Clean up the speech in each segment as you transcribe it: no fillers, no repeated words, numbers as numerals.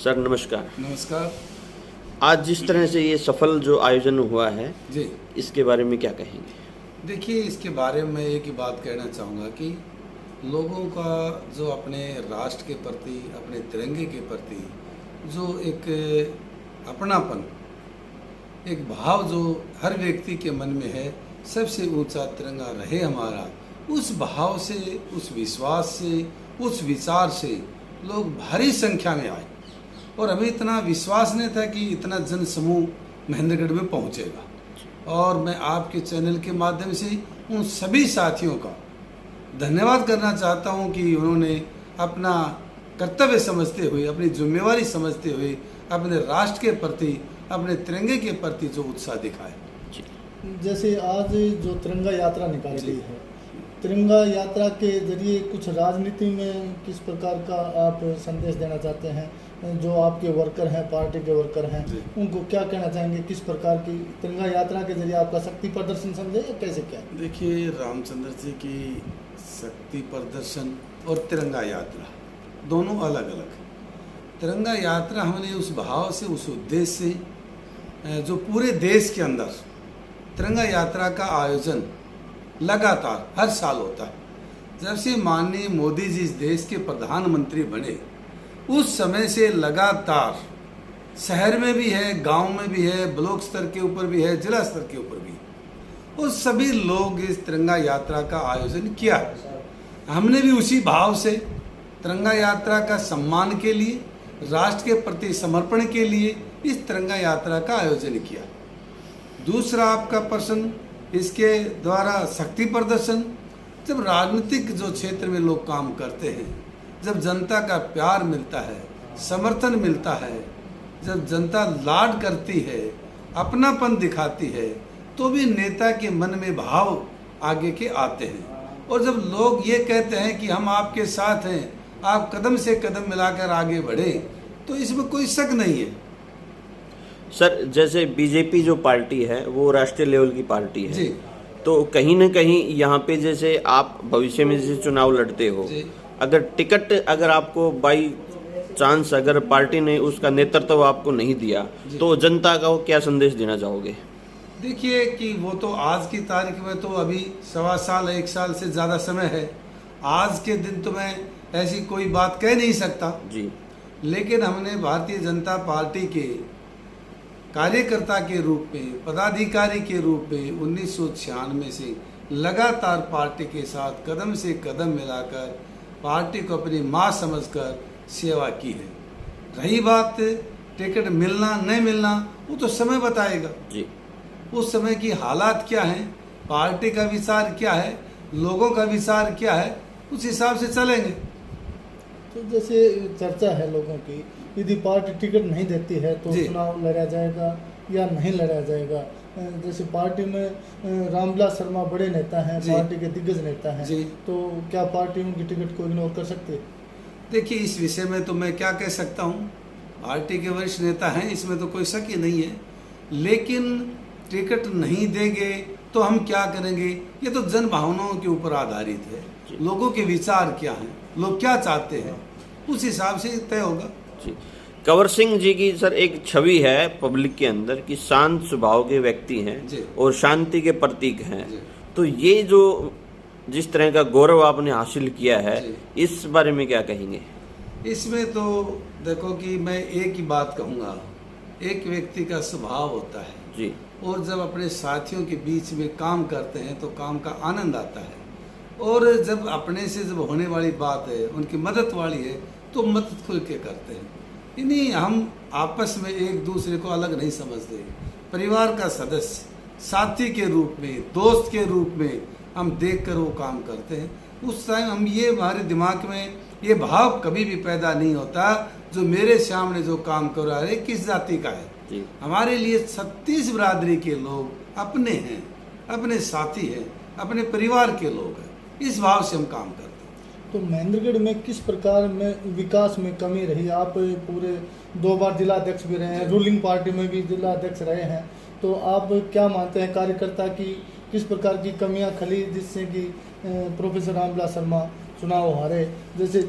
Sir नमस्कार। नमस्कार। आज जिस तरह से ये सफल जो आयोजन हुआ है जी इसके बारे में क्या कहेंगे? देखिए, इसके बारे में एक ही बात कहना चाहूँगा कि लोगों का जो अपने राष्ट्र के प्रति, अपने तिरंगे के प्रति जो एक अपनापन, एक भाव जो हर व्यक्ति के मन में है, सबसे ऊंचा तिरंगा रहे हमारा, उस भाव से, उस विश्वास से, उस विचार से लोग भारी संख्या में आए और हमें इतना विश्वास नहीं था कि इतना जन समूह महेंद्रगढ़ में पहुंचेगा। और मैं आपके चैनल के माध्यम से उन सभी साथियों का धन्यवाद करना चाहता हूं कि उन्होंने अपना कर्तव्य समझते हुए, अपनी जिम्मेवारी समझते हुए अपने राष्ट्र के प्रति, अपने तिरंगे के प्रति जो उत्साह दिखाया। जैसे आज जो तिरंगा यात्रा निकाली गई है, तिरंगा यात्रा के जरिए कुछ राजनीति में किस प्रकार का आप संदेश देना चाहते हैं? जो आपके वर्कर हैं, पार्टी के वर्कर हैं, उनको क्या कहना चाहेंगे? किस प्रकार की तिरंगा यात्रा के जरिए आपका शक्ति प्रदर्शन समझे या कैसे क्या? देखिए, रामचंद्र जी की शक्ति प्रदर्शन और तिरंगा यात्रा दोनों अलग अलग। तिरंगा यात्रा हमने उस भाव से, उस उद्देश्य से, जो पूरे देश के अंदर तिरंगा यात्रा का आयोजन लगातार हर साल होता है। जब से माननीय मोदी जी इस देश के प्रधानमंत्री बने, उस समय से लगातार शहर में भी है, गांव में भी है, ब्लॉक स्तर के ऊपर भी है, जिला स्तर के ऊपर भी है, और सभी लोग इस तिरंगा यात्रा का आयोजन किया। हमने भी उसी भाव से तिरंगा यात्रा का सम्मान के लिए, राष्ट्र के प्रति समर्पण के लिए इस तिरंगा यात्रा का आयोजन किया। दूसरा आपका प्रश्न, इसके द्वारा शक्ति प्रदर्शन, जब राजनीतिक जो क्षेत्र में लोग काम करते हैं, जब जनता का प्यार मिलता है, समर्थन मिलता है, जब जनता लाड करती है, अपनापन दिखाती है, तो भी नेता के मन में भाव आगे के आते हैं। और जब लोग ये कहते हैं कि हम आपके साथ हैं, आप कदम से कदम मिलाकर आगे बढ़े, तो इसमें कोई शक नहीं है। सर जैसे बीजेपी जो पार्टी है वो राष्ट्रीय लेवल की पार्टी है जी। तो कहीं न कहीं यहाँ पे जैसे आप भविष्य में जैसे चुनाव लड़ते हो, अगर टिकट अगर आपको बाई चांस अगर पार्टी ने उसका नेतृत्व आपको नहीं दिया तो जनता का क्या संदेश देना चाहोगे? देखिए कि वो तो आज की तारीख में तो अभी 1.25 साल, 1 साल से ज़्यादा समय है। आज के दिन तो मैं ऐसी कोई बात कह नहीं सकता जी, लेकिन हमने भारतीय जनता पार्टी के कार्यकर्ता के रूप में, पदाधिकारी के रूप में 1996 से लगातार पार्टी के साथ कदम से कदम मिलाकर पार्टी को अपनी माँ समझकर सेवा की है। रही बात टिकट मिलना नहीं मिलना, वो तो समय बताएगा जी। उस समय की हालात क्या हैं, पार्टी का विचार क्या है, लोगों का विचार क्या है, उस हिसाब से चलेंगे। तो जैसे चर्चा है लोगों की, यदि पार्टी टिकट नहीं देती है तो चुनाव लड़ा जाएगा या नहीं लड़ा जाएगा? जैसे पार्टी में रामविलास शर्मा बड़े नेता हैं, पार्टी के दिग्गज नेता हैं, तो क्या पार्टी उनकी टिकट को इग्नोर कर सकती है? देखिए, इस विषय में तो मैं क्या कह सकता हूँ, पार्टी के वरिष्ठ नेता हैं, इसमें तो कोई शक ही नहीं है। लेकिन टिकट नहीं देंगे तो हम क्या करेंगे, ये तो जन भावनाओं के ऊपर आधारित है। लोगों के विचार क्या हैं, लोग क्या चाहते हैं, उस हिसाब से तय होगा। जी। कंवर सिंह जी की सर एक छवि है पब्लिक के अंदर कि शांत स्वभाव के व्यक्ति हैं और शांति के प्रतीक हैं, तो ये जो जिस तरह का गौरव आपने हासिल किया है, इस बारे में क्या कहेंगे? इसमें तो देखो कि मैं एक ही बात कहूँगा, एक व्यक्ति का स्वभाव होता है जी, और जब अपने साथियों के बीच में काम करते हैं तो काम का आनंद आता है, और जब अपने से जब होने वाली बात है, उनकी मदद वाली है, तो मदद खुल के करते हैं। इन्हीं हम आपस में एक दूसरे को अलग नहीं समझते, परिवार का सदस्य, साथी के रूप में, दोस्त के रूप में हम देख कर वो काम करते हैं। उस टाइम हम ये, हमारे दिमाग में ये भाव कभी भी पैदा नहीं होता जो मेरे सामने जो काम कर रहा है किस जाति का है जी। हमारे लिए 36 बिरादरी के लोग अपने हैं, अपने साथी हैं, अपने परिवार के लोग हैं, इस भाव से हम काम करते हैं। तो महेंद्रगढ़ में किस प्रकार में विकास में कमी रही? आप पूरे 2 बार जिला अध्यक्ष भी रहे हैं, रूलिंग पार्टी में भी जिला अध्यक्ष रहे हैं, तो आप क्या मानते हैं कार्यकर्ता की किस प्रकार की कमियां खली जिससे कि प्रोफेसर रामविलास शर्मा चुनाव हारे? जैसे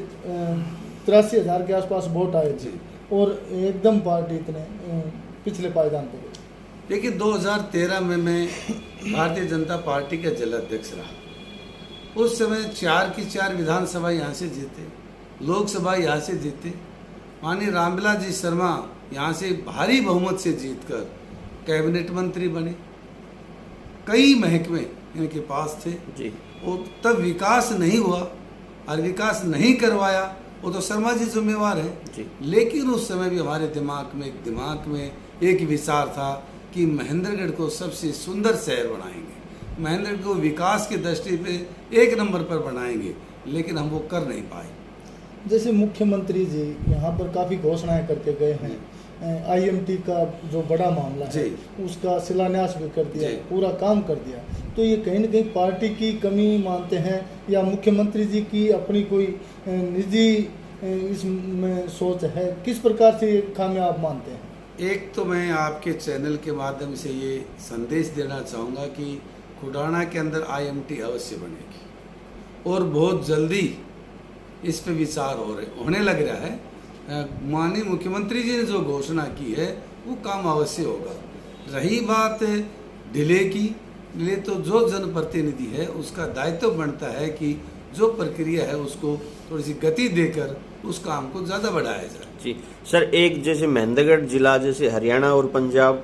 83,000 के आसपास वोट आए थे और एकदम पार्टी इतने पिछले पायदान पे गई? देखिए 2013 में मैं भारतीय जनता पार्टी का जिला अध्यक्ष रहा। उस समय 4 की 4 विधानसभा यहाँ से जीते, लोकसभा यहाँ से जीते। माननीय रामविलास जी शर्मा यहाँ से भारी बहुमत से जीतकर कैबिनेट मंत्री बने। कई महकमे इनके पास थे जी। और तब विकास नहीं हुआ और विकास नहीं करवाया, वो तो शर्मा जी जिम्मेवार है जी। लेकिन उस समय भी हमारे दिमाग में एक विचार था कि महेंद्रगढ़ को सबसे सुंदर शहर बनाएंगे, महेंद्रगढ़ को विकास की दृष्टि पे 1 नंबर पर बनाएंगे, लेकिन हम वो कर नहीं पाए। जैसे मुख्यमंत्री जी यहाँ पर काफ़ी घोषणाएं करके गए हैं, IMT का जो बड़ा मामला है उसका शिलान्यास भी कर दिया, पूरा काम कर दिया, तो ये कहीं न कहीं पार्टी की कमी मानते हैं या मुख्यमंत्री जी की अपनी कोई निजी इसमें सोच है? किस प्रकार से कामयाब मानते हैं? एक तो मैं आपके चैनल के माध्यम से ये संदेश देना चाहूँगा कि खुडाना के अंदर IMT अवश्य बनेगी और बहुत जल्दी इस पे विचार होने लग रहा है। माननीय मुख्यमंत्री जी ने जो घोषणा की है वो काम अवश्य होगा। रही बात डिले की, डिले तो जो जनप्रतिनिधि है उसका दायित्व बनता है कि जो प्रक्रिया है उसको थोड़ी सी गति देकर उस काम को ज़्यादा बढ़ाया जाए। जी सर, एक जैसे महेंद्रगढ़ जिला जैसे हरियाणा और पंजाब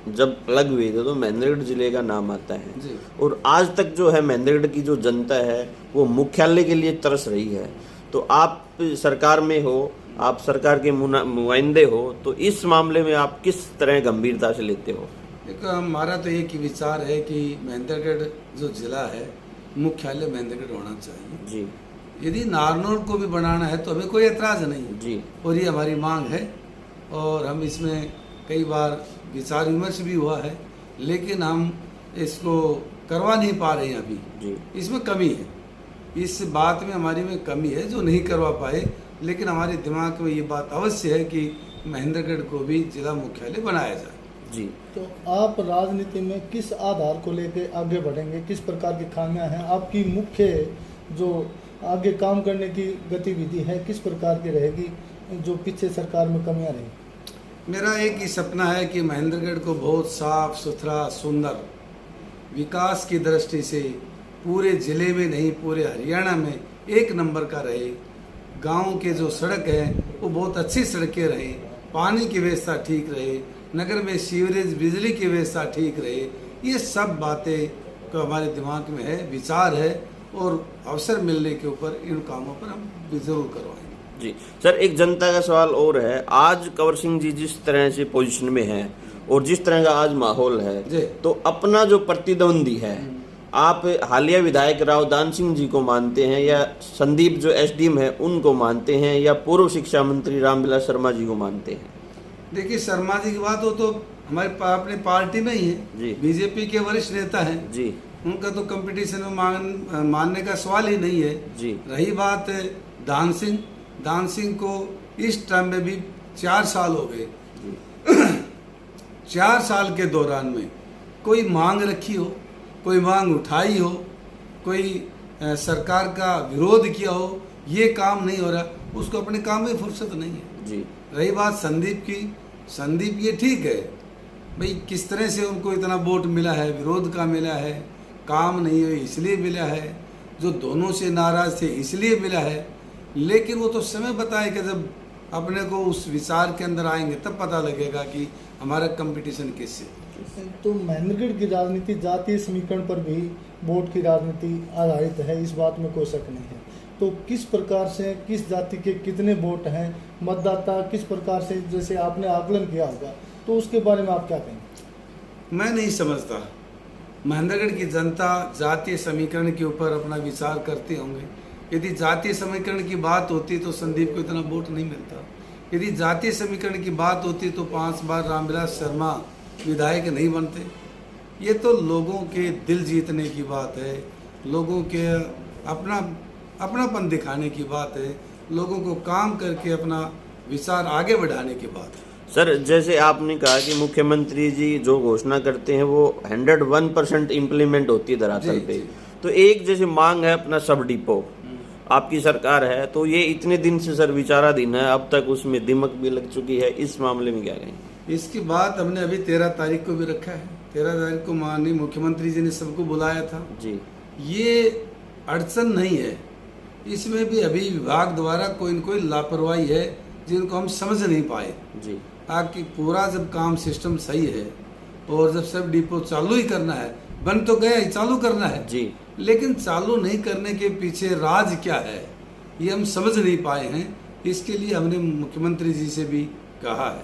जब अलग हुए थे तो महेंद्रगढ़ जिले का नाम आता है जी। और आज तक जो है महेंद्रगढ़ की जो जनता है वो मुख्यालय के लिए तरस रही है। तो आप सरकार में हो, आप सरकार के नुमाइंदे हो, तो इस मामले में आप किस तरह गंभीरता से लेते हो? देखो हमारा तो एक ही विचार है कि महेंद्रगढ़ जो जिला है मुख्यालय महेंद्रगढ़ होना चाहिए जी। यदि नारनौल को भी बनाना है तो हमें कोई एतराज़ नहीं है जी। और ये हमारी मांग है और हम इसमें कई बार विचार विमर्श भी हुआ है, लेकिन हम इसको करवा नहीं पा रहे हैं अभी जी। इसमें कमी है, इस बात में हमारी में कमी है जो नहीं करवा पाए, लेकिन हमारे दिमाग में ये बात अवश्य है कि महेंद्रगढ़ को भी जिला मुख्यालय बनाया जाए। जी। तो आप राजनीति में किस आधार को लेकर आगे बढ़ेंगे? किस प्रकार की खामियां हैं आपकी? मुख्य जो आगे काम करने की गतिविधि है किस प्रकार की रहेगी जो पीछे सरकार में कमियां रही? मेरा एक ही सपना है कि महेंद्रगढ़ को बहुत साफ सुथरा सुंदर विकास की दृष्टि से पूरे जिले में नहीं पूरे हरियाणा में 1 नंबर का रहे। गांव के जो सड़क है वो बहुत अच्छी सड़कें रहे, पानी की व्यवस्था ठीक रहे, नगर में सीवरेज बिजली की व्यवस्था ठीक रहे। ये सब बातें तो हमारे दिमाग में है, विचार है और अवसर मिलने के ऊपर इन कामों पर हम जरूर करवाएंगे। जी सर, एक जनता का सवाल और है, आज कंवर सिंह जी जिस तरह से पोजीशन में हैं और जिस तरह का आज माहौल है, तो अपना जो प्रतिद्वंदी है, आप हालिया विधायक राव दान सिंह जी को मानते हैं या संदीप जो SDM है उनको मानते हैं या पूर्व शिक्षा मंत्री रामविलास शर्मा जी को मानते हैं? देखिए शर्मा जी की बात हो तो हमारे अपने पार्टी में ही है, बीजेपी के वरिष्ठ नेता हैं जी, उनका तो कंपटीशन में मानने का सवाल ही नहीं है जी। रही बात दान सिंह को इस टर्म में भी 4 साल हो गए 4 साल के दौरान में कोई मांग रखी हो, कोई मांग उठाई हो, कोई सरकार का विरोध किया हो, ये काम नहीं हो रहा, उसको अपने काम में फुर्सत नहीं है जी। रही बात संदीप ये ठीक है भाई, किस तरह से उनको इतना वोट मिला है, विरोध का मिला है, काम नहीं हुई इसलिए मिला है, जो दोनों से नाराज थे इसलिए मिला है, लेकिन वो तो समय बताएगा जब अपने को उस विचार के अंदर आएंगे तब पता लगेगा कि हमारा कंपटीशन किससे। तो महेंद्रगढ़ की राजनीति जातीय समीकरण पर भी वोट की राजनीति आधारित है, इस बात में कोई शक नहीं है। तो किस प्रकार से किस जाति के कितने वोट हैं, मतदाता किस प्रकार से, जैसे आपने आकलन किया होगा, तो उसके बारे में आप क्या कहेंगे? मैं नहीं समझता महेंद्रगढ़ की जनता जातीय समीकरण के ऊपर अपना विचार करते होंगे। यदि जातीय समीकरण की बात होती तो संदीप को इतना वोट नहीं मिलता। यदि जातीय समीकरण की बात होती तो 5 बार रामविलास शर्मा विधायक नहीं बनते। ये तो लोगों के दिल जीतने की बात है, लोगों के अपनापन दिखाने की बात है, लोगों को काम करके अपना विचार आगे बढ़ाने की बात है। सर, जैसे आपने कहा कि मुख्यमंत्री जी जो घोषणा करते हैं वो 101% इम्प्लीमेंट होती है धरातल पे, तो एक जैसे मांग है अपना सब डिपो, आपकी सरकार है, तो ये इतने दिन से सर विचाराधीन है, अब तक उसमें दिमक भी लग चुकी है, इस मामले में क्या कहेंगे? इसकी बात हमने अभी 13 तारीख को भी रखा है। 13 तारीख को माननीय मुख्यमंत्री जी ने सबको बुलाया था जी। ये अड़चन नहीं है, इसमें भी अभी विभाग द्वारा कोई न कोई लापरवाही है जिनको हम समझ नहीं पाए जी। ताकि पूरा जब काम सिस्टम सही है और जब सब डिपो चालू ही करना है, बन तो गया ही, चालू करना है जी, लेकिन चालू नहीं करने के पीछे राज क्या है ये हम समझ नहीं पाए हैं। इसके लिए हमने मुख्यमंत्री जी से भी कहा है,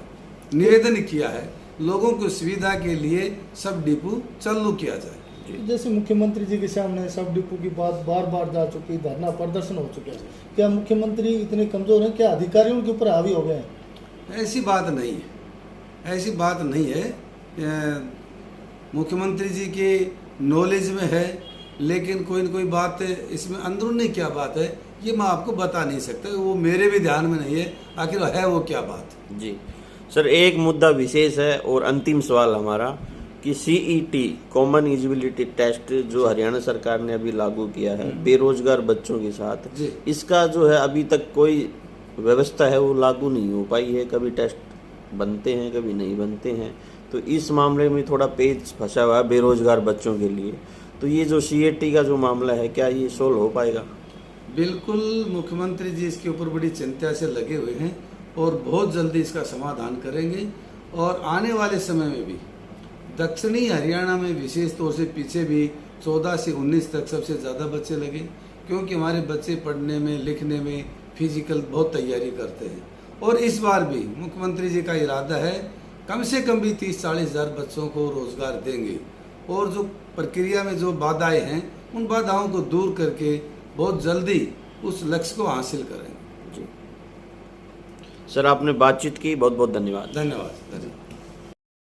निवेदन किया है, लोगों को सुविधा के लिए सब डिपो चालू किया जाए। जैसे मुख्यमंत्री जी के सामने सब डिपो की बात बार बार जा चुकी, धरना प्रदर्शन हो चुके हैं, क्या मुख्यमंत्री इतने कमजोर हैं, क्या अधिकारियों के ऊपर हावी हो गए हैं? ऐसी बात नहीं है, ऐसी बात नहीं है। मुख्यमंत्री जी के नॉलेज में है, लेकिन कोई न कोई बात इसमें अंदरूनी क्या बात है ये मैं आपको बता नहीं सकता, वो मेरे भी ध्यान में नहीं है आखिर है वो क्या बात। जी सर, एक मुद्दा विशेष है और अंतिम सवाल हमारा कि सीईटी कॉमन एलिजिबिलिटी टेस्ट जो हरियाणा सरकार ने अभी लागू किया है बेरोजगार बच्चों के साथ, इसका जो है अभी तक कोई व्यवस्था है वो लागू नहीं हो पाई है, कभी टेस्ट बनते हैं कभी नहीं बनते हैं, तो इस मामले में थोड़ा पेच फंसा हुआ है बेरोजगार बच्चों के लिए। तो ये जो सीईटी का जो मामला है क्या ये सोल्व हो पाएगा? बिल्कुल, मुख्यमंत्री जी इसके ऊपर बड़ी चिंता से लगे हुए हैं और बहुत जल्दी इसका समाधान करेंगे। और आने वाले समय में भी दक्षिणी हरियाणा में विशेष तौर से पीछे भी 14 से 19 तक सबसे ज़्यादा बच्चे लगे, क्योंकि हमारे बच्चे पढ़ने में लिखने में फिजिकल बहुत तैयारी करते हैं। और इस बार भी मुख्यमंत्री जी का इरादा है कम से कम भी 30-40 हज़ार बच्चों को रोजगार देंगे और जो प्रक्रिया में जो बाधाएं हैं उन बाधाओं को दूर करके बहुत जल्दी उस लक्ष्य को हासिल करेंगे। जी सर, आपने बातचीत की, बहुत बहुत धन्यवाद। धन्यवाद।